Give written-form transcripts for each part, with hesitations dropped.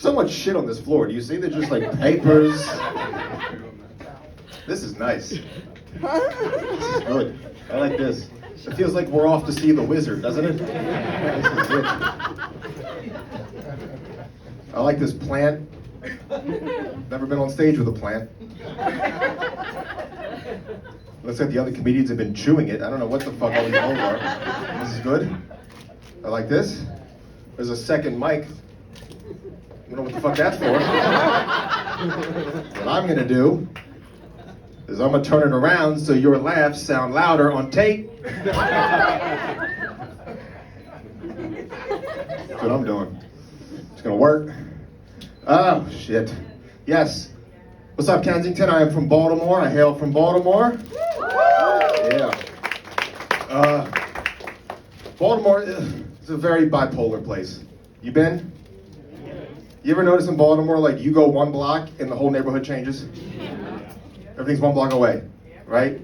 so much shit on this floor. Do you see? There's just like papers. This is nice. This is good. I like this. It feels like we're off to see the wizard, doesn't it? This is good. I like this plant. Never been on stage with a plant. Looks like the other comedians have been chewing it. I don't know what the fuck all these holes are. This is good. I like this. There's a second mic. I don't know what the fuck that's for. What I'm gonna do is I'm gonna turn it around so your laughs sound louder on tape. That's what I'm doing. It's gonna work. Oh, shit. Yes. What's up, Kensington? I am from Baltimore. I hail from Baltimore. Yeah. Baltimore is a very bipolar place. You been? You ever notice in Baltimore, like, you go one block and the whole neighborhood changes? Everything's one block away, right?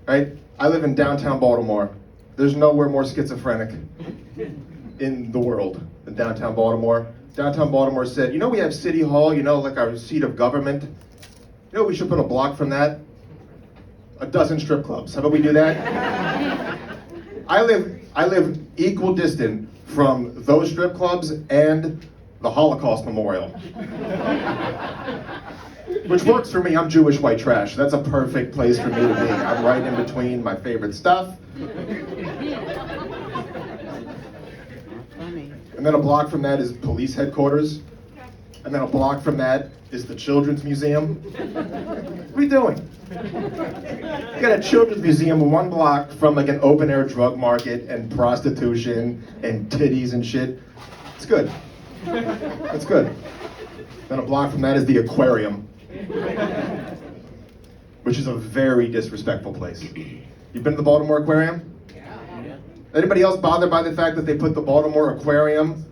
Right? I live in downtown Baltimore. There's nowhere more schizophrenic in the world than downtown Baltimore. Downtown Baltimore said, you know, we have City Hall, you know, like our seat of government. You know, we should put a block from that. A dozen strip clubs. How about we do that? I live equal distant from those strip clubs and the Holocaust Memorial. Which works for me. I'm Jewish white trash. That's a perfect place for me to be. I'm right in between my favorite stuff. And then a block from that is police headquarters. And then a block from that is the Children's Museum. What are we doing? You got a Children's Museum one block from like an open air drug market and prostitution and titties and shit. It's good. That's good. Then a block from that is the aquarium, which is a very disrespectful place. You been to the Baltimore Aquarium? Yeah. Anybody else bothered by the fact that they put the Baltimore Aquarium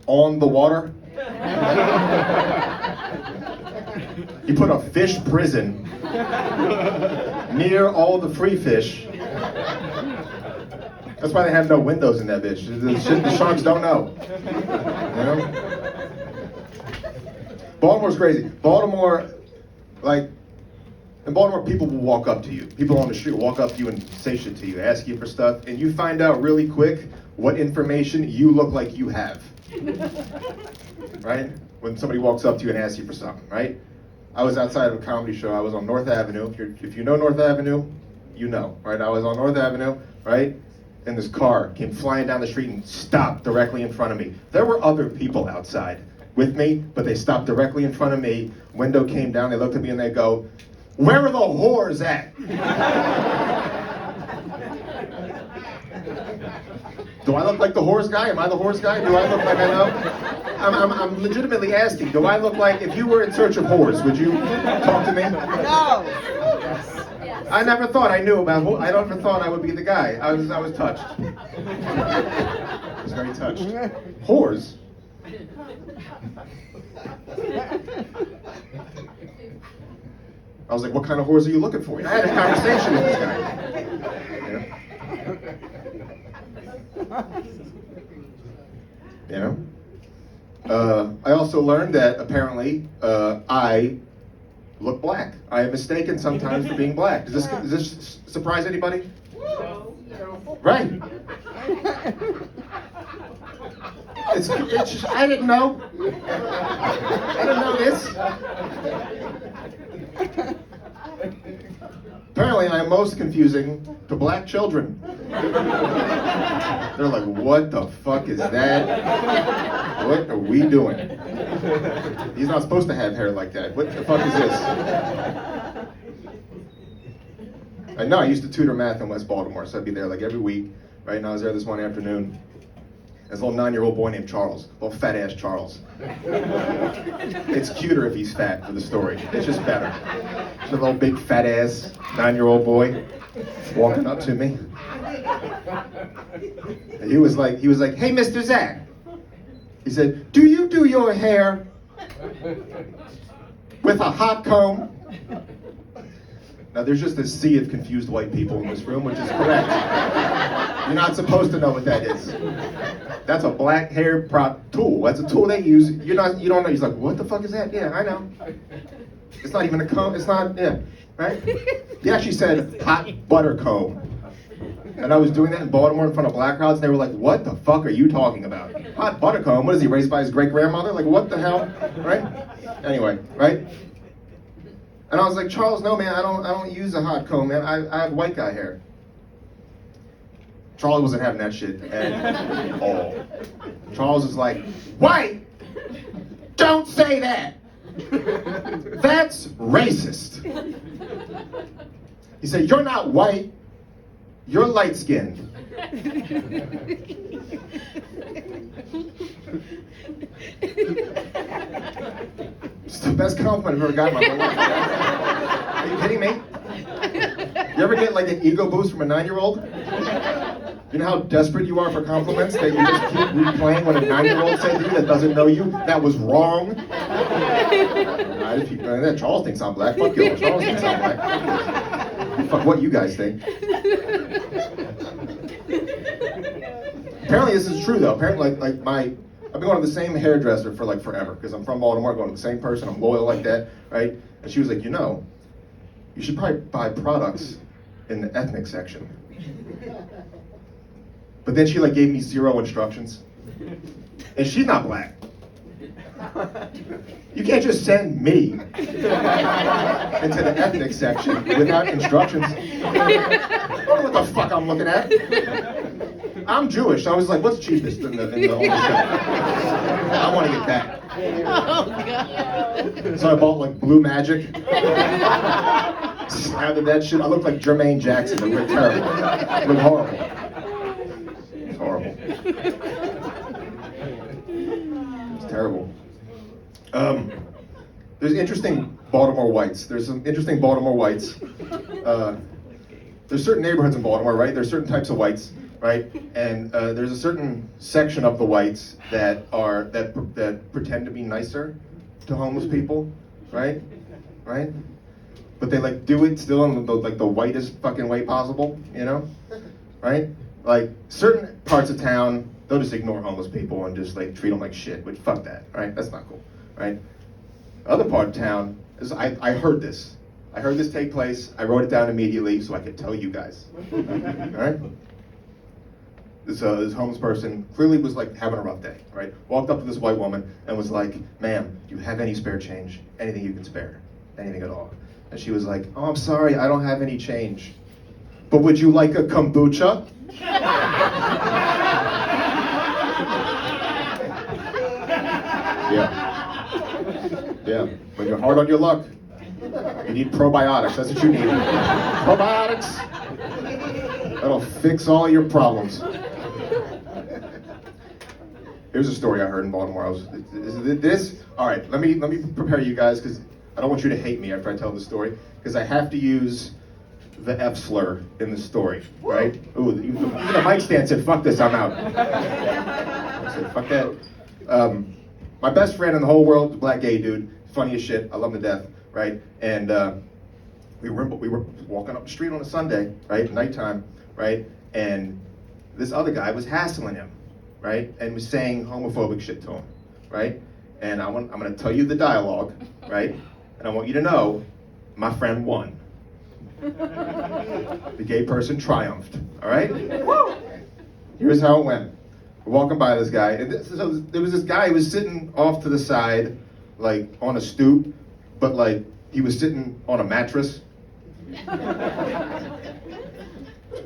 on the water? You put a fish prison near all the free fish. That's why they have no windows in that bitch. The sharks don't know. You know? Baltimore's crazy. Baltimore, like, in Baltimore, people will walk up to you. People on the street will walk up to you and say shit to you, ask you for stuff, and you find out really quick what information you look like you have. Right? When somebody walks up to you and asks you for something, right? I was outside of a comedy show. I was on North Avenue. If you know North Avenue, you know, right? I was on North Avenue, right? And this car came flying down the street and stopped directly in front of me. There were other people outside with me, but they stopped directly in front of me. Window came down, they looked at me and they go, "Where are the whores at?" Do I look like the horse guy? Am I the horse guy? Do I look like I know? I'm legitimately asking, do I look like, if you were in search of whores, would you talk to me? No. I never thought I knew about I never thought I would be the guy. I was touched. I was very touched. Whores? I was like, what kind of whores are you looking for? And I had a conversation with this guy. You know? I also learned that apparently I look black. I am mistaken sometimes for being black. Does this surprise anybody? Right. It's just, I didn't know. I didn't know this. Apparently I am most confusing to black children. They're like, what the fuck is that? What are we doing? He's not supposed to have hair like that. What the fuck is this? I know, I used to tutor math in West Baltimore, so I'd be there like every week, right? And I was there this one afternoon. There's a little 9-year-old boy named Charles, little fat ass Charles. It's cuter if he's fat for the story. It's just better. There's a little big fat ass 9-year-old boy walking up to me. And he was like, hey, Mr. Zach. He said, do you do your hair with a hot comb? Now there's just a sea of confused white people in this room, which is correct. You're not supposed to know what that is. That's a black hair prop tool. That's a tool they use. You don't know. He's like, what the fuck is that? Yeah, I know. It's not even a comb. It's not, yeah, right? He actually said hot butter comb. And I was doing that in Baltimore in front of black crowds, and they were like, what the fuck are you talking about? Hot butter comb? What is he, raised by his great-grandmother? Like, what the hell, right? Anyway, right? And I was like, Charles, no, man, I don't use a hot comb, man. I have white guy hair. Charles wasn't having that shit at all. Charles was like, white? Don't say that. That's racist. He said, you're not white. You're light-skinned. It's the best compliment I've ever gotten in my whole life. Are you kidding me? You ever get like an ego boost from a 9-year-old? You know how desperate you are for compliments that you just keep replaying what a 9-year-old said to you that doesn't know you? That was wrong. Charles thinks I'm black. Fuck you. Charles thinks I'm black. Fuck what you guys think. Apparently this is true though. Apparently I've been going to the same hairdresser for like forever because I'm from Baltimore, going to the same person, I'm loyal like that, right? And she was like, you know, you should probably buy products in the ethnic section. But then she like gave me 0 instructions. And she's not black. You can't just send me into the ethnic section without instructions. I don't know what the fuck I'm looking at. I'm Jewish. I was like, what's cheapest in the whole show? I want to get that. Oh, God. So I bought like Blue Magic. Slathered that shit. I looked like Jermaine Jackson. It looked terrible. It looked horrible. It's horrible. It's terrible. There's interesting Baltimore whites. There's some interesting Baltimore whites. There's certain neighborhoods in Baltimore, right? There's certain types of whites, right? And there's a certain section of the whites that pretend to be nicer to homeless people, right? Right? But they like do it still in the whitest fucking way possible, you know? Right? Like certain parts of town, they'll just ignore homeless people and just like treat them like shit, which fuck that, right? That's not cool, right? Other part of town is I heard this. I heard this take place. I wrote it down immediately so I could tell you guys. All right? This homeless person clearly was like having a rough day, right? Walked up to this white woman and was like, ma'am, do you have any spare change? Anything you can spare? Anything at all? And she was like, oh, I'm sorry, I don't have any change. But would you like a kombucha? Yeah. Yeah. When you're hard on your luck, you need probiotics. That's what you need. Probiotics. That'll fix all your problems. Here's a story I heard in Baltimore. All right, let me prepare you guys because I don't want you to hate me after I tell the story because I have to use the F slur in the story, right? Ooh, even the mic stand said, fuck this, I'm out. I said, fuck that. My best friend in the whole world is a black gay dude, funny as shit, I love him to death, right? And we were walking up the street on a Sunday, right, nighttime, right? And this other guy was hassling him, right? And was saying homophobic shit to him, right? And I'm gonna tell you the dialogue, right? And I want you to know, my friend won. The gay person triumphed, all right? Here's how it went. We're walking by this guy, and there was this guy who was sitting off to the side, like on a stoop, but like he was sitting on a mattress.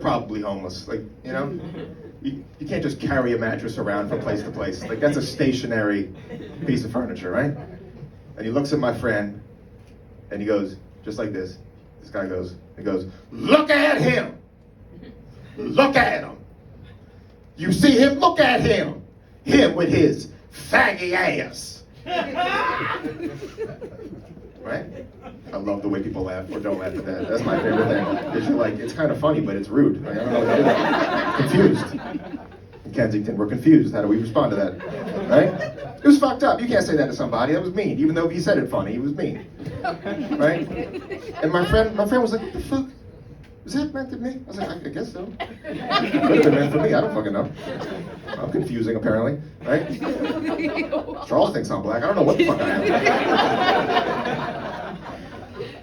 Probably homeless, like, you know? You can't just carry a mattress around from place to place. Like, that's a stationary piece of furniture, right? And he looks at my friend, and he goes, just like this. This guy goes, look at him! Look at him! You see him? Look at him! Him with his faggy ass! Right? I love the way people laugh or don't laugh at that. That's my favorite thing. Because you're like, it's kind of funny, but it's rude. Like, I don't know what to do. Confused. In Kensington, we're confused. How do we respond to that? Right? It was fucked up. You can't say that to somebody. That was mean. Even though he said it funny, he was mean. Right? And my friend was like, what the fuck? Was that meant to me? I was like, I guess so. Could have been meant for me, I don't fucking know. I'm confusing, apparently, right? Charles thinks I'm black, I don't know what the fuck I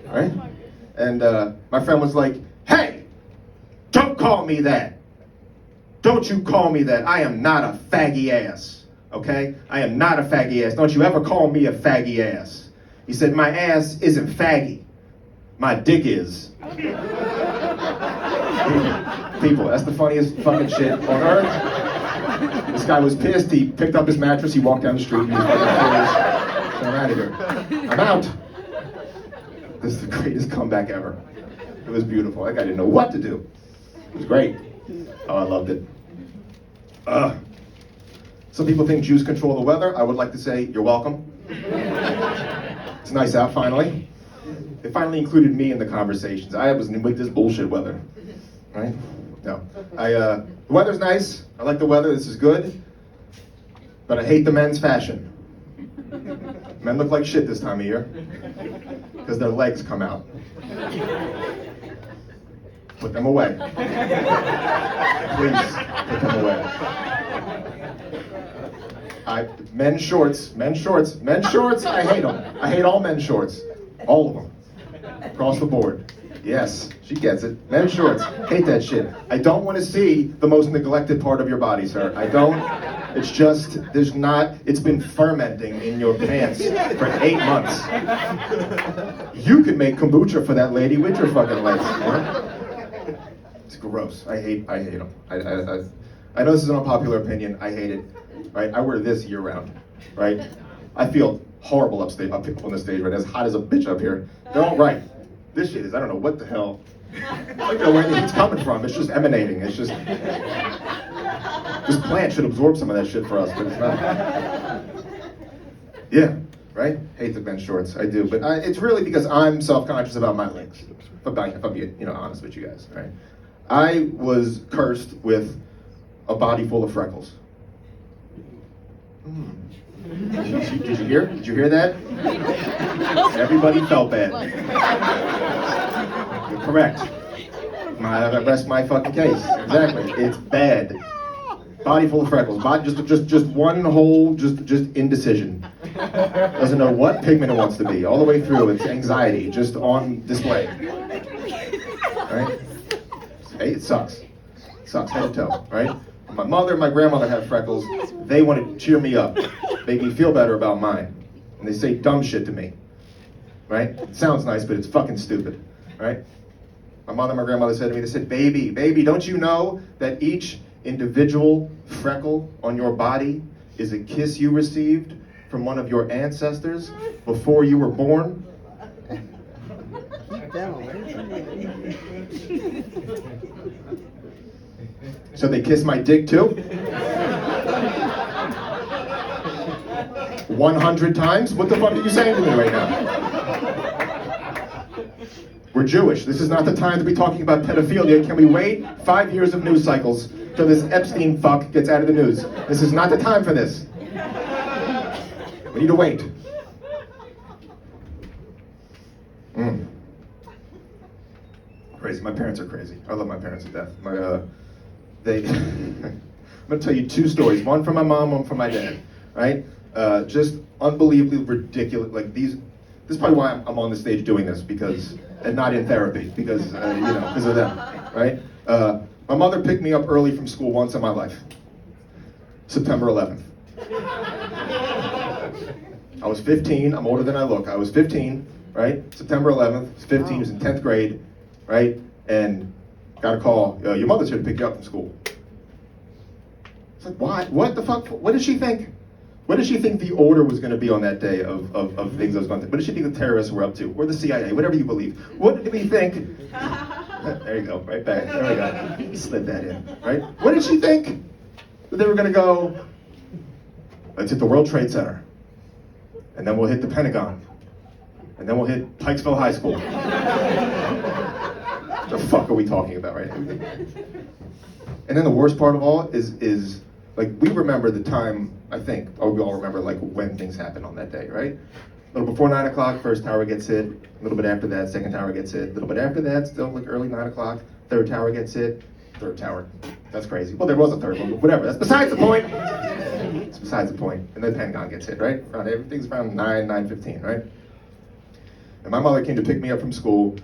am. Right? And my friend was like, hey, don't call me that. Don't you call me that. I am not a faggy ass, okay? I am not a faggy ass. Don't you ever call me a faggy ass. He said, my ass isn't faggy. My dick is. People, that's the funniest fucking shit on earth. This guy was pissed. He picked up his mattress. He walked down the street. And he was fucking furious. So I'm out of here. I'm out. This is the greatest comeback ever. It was beautiful. That guy didn't know what to do. It was great. Oh, I loved it. Some people think Jews control the weather. I would like to say, you're welcome. It's nice out finally. They finally included me in the conversations. I was with this bullshit weather, right? No, the weather's nice. I like the weather. This is good, but I hate the men's fashion. Men look like shit this time of year because their legs come out. Put them away. Please put them away. Men's shorts. I hate them. I hate all men's shorts. All of them. Across the board. Yes, she gets it. Men's shorts. Hate that shit. I don't want to see the most neglected part of your body, sir. I don't. It's just, it's been fermenting in your pants for 8 months. You could make kombucha for that lady with your fucking legs. You know? It's gross. I hate them. I know this is an unpopular opinion. I hate it. Right? I wear this year round. Right? I feel horrible up on the stage, right? As hot as a bitch up here. They're all right. This shit is, I don't know what the hell. I don't know where the heat's coming from. It's just emanating. It's just, this plant should absorb some of that shit for us, but it's not. Yeah, right? Hate the men's shorts, I do. But it's really because I'm self-conscious about my legs. If I'm being, honest with you guys, right? I was cursed with a body full of freckles. Did you hear? Did you hear that? Everybody felt bad. You're correct. I rest my fucking case. Exactly. It's bad. Body full of freckles. Body, just one whole, just indecision. Doesn't know what pigment it wants to be. All the way through, it's anxiety, just on display. Right? Hey, it sucks. It sucks head to toe, right? My mother and my grandmother have freckles. They want to cheer me up, make me feel better about mine. And they say dumb shit to me, right? It sounds nice, but it's fucking stupid, right? My mother and my grandmother said to me, they said, baby, don't you know that each individual freckle on your body is a kiss you received from one of your ancestors before you were born? So they kiss my dick too? 100 times? What the fuck are you saying to me right now? We're Jewish. This is not the time to be talking about pedophilia. Can we wait 5 years of news cycles till this Epstein fuck gets out of the news? This is not the time for this. We need to wait. Crazy. My parents are crazy. I love my parents to death. I'm gonna tell you 2 stories. One from my mom, one from my dad. Right? Just unbelievably ridiculous. Like this is probably why I'm on the stage doing this, and not in therapy, because of them. Right? My mother picked me up early from school once in my life. September 11th. I was 15. I'm older than I look. I was 15. Right? September 11th. I was 15. I was in 10th grade. Right? And got a call, your mother's here to pick you up from school. It's like, why? What the fuck? What did she think? What did she think the order was going to be on that day of things I was going to? What did she think the terrorists were up to? Or the CIA, whatever you believe. What did we think? There you go, right back. There we go. Slid that in, right? What did she think? That they were going to go, let's hit the World Trade Center. And then we'll hit the Pentagon. And then we'll hit Pikesville High School. What the fuck are we talking about, right? And then the worst part of all is like, we remember the time, I think, or we all remember like when things happened on that day, right? A little before 9 o'clock, first tower gets hit. A little bit after that, second tower gets hit. A little bit after that, still like early 9 o'clock, third tower gets hit. Third tower. That's crazy. Well, there was a third one, but whatever. That's besides the point. It's besides the point. And then Pentagon gets hit, right? Everything's around 9:15, right? And my mother came to pick me up from school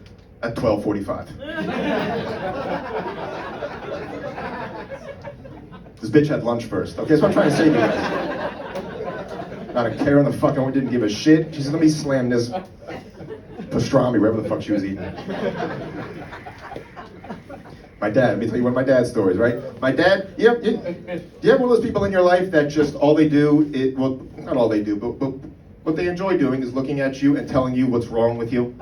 at 12:45. This bitch had lunch first. Okay, that's what I'm trying to say to you guys. Not a care in the fucking world, didn't give a shit. She said, let me slam this pastrami, whatever the fuck she was eating. My dad, let me tell you one of my dad's stories, right? My dad, you have one of those people in your life that just all they do, well, not all they do, but what they enjoy doing is looking at you and telling you what's wrong with you.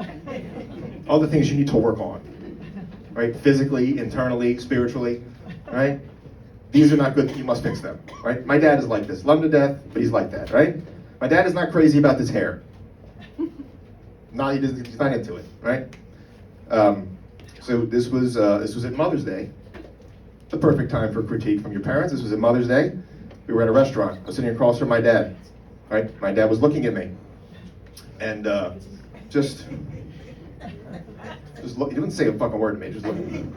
All the things you need to work on, right? Physically, internally, spiritually, right? These are not good, you must fix them, right? My dad is like this, love him to death, but he's like that, right? My dad is not crazy about his hair. He's not into it, right? So this was at Mother's Day, the perfect time for critique from your parents. This was at Mother's Day. We were at a restaurant. I was sitting across from my dad, right? My dad was looking at me, and just look. He didn't say a fucking word to me. Just looking,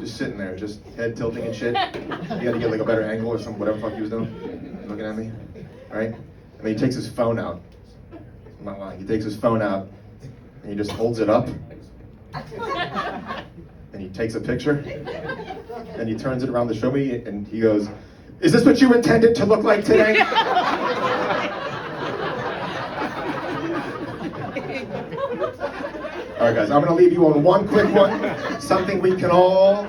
just sitting there, just head tilting and shit. He had to get like a better angle or something, whatever the fuck he was doing, looking at me, right? And then he takes his phone out. I'm not lying. He takes his phone out and he just holds it up. And he takes a picture and he turns it around to show me and he goes, "Is this what you intended to look like today?" All right, guys, I'm going to leave you on one quick one. Something we can all...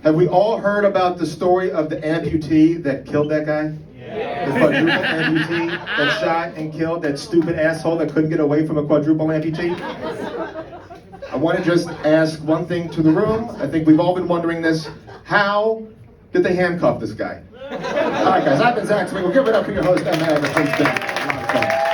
Have we all heard about the story of the amputee that killed that guy? Yeah. The quadruple amputee that shot and killed that stupid asshole that couldn't get away from a quadruple amputee? I want to just ask one thing to the room. I think we've all been wondering this. How did they handcuff this guy? All right, guys, I've been Zach Swing. We'll give it up for your host, Emma Evans. It's been a lot of fun.